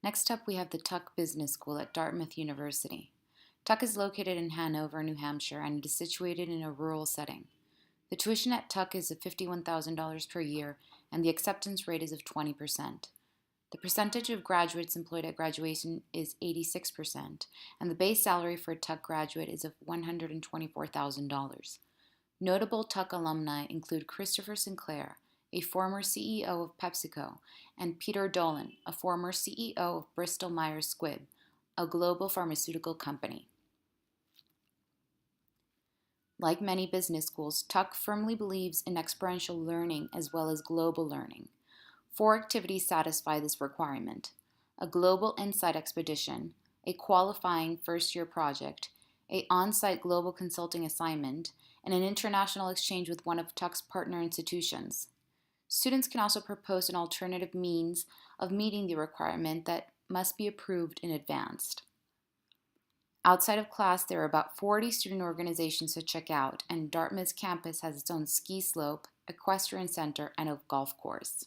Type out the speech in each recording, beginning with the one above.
Next up, we have the Tuck Business School at Dartmouth University. Tuck is located in Hanover, New Hampshire, and it is situated in a rural setting. The tuition at Tuck is of $51,000 per year, and the acceptance rate is of 20%. The percentage of graduates employed at graduation is 86%, and the base salary for a Tuck graduate is of $124,000. Notable Tuck alumni include Christopher Sinclair, a former CEO of PepsiCo, and Peter Dolan, a former CEO of Bristol Myers Squibb, a global pharmaceutical company. Like many business schools, Tuck firmly believes in experiential learning as well as global learning. 4 activities satisfy this requirement: a global insight expedition, a qualifying first-year project, an on-site global consulting assignment, and an international exchange with one of Tuck's partner institutions. Students can also propose an alternative means of meeting the requirement that must be approved in advance. Outside of class, there are about 40 student organizations to check out, and Dartmouth's campus has its own ski slope, equestrian center, and a golf course.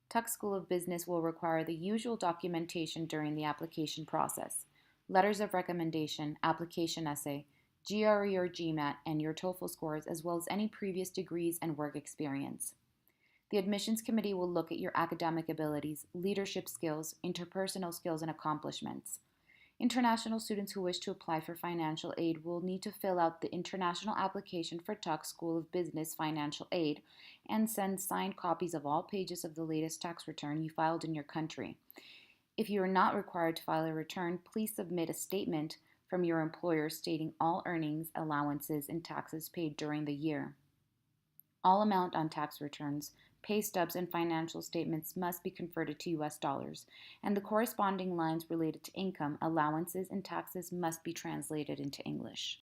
Tuck School of Business will require the usual documentation during the application process: letters of recommendation, application essay, GRE or GMAT, and your TOEFL scores, as well as any previous degrees and work experience. The admissions committee will look at your academic abilities, leadership skills, interpersonal skills, and accomplishments. International students who wish to apply for financial aid will need to fill out the international application for Tuck School of Business financial aid and send signed copies of all pages of the latest tax return you filed in your country. If you are not required to file a return, please submit a statement from your employer stating all earnings, allowances, and taxes paid during the year. All amount on tax returns, pay stubs, and financial statements must be converted to US dollars, and the corresponding lines related to income, allowances, and taxes must be translated into English.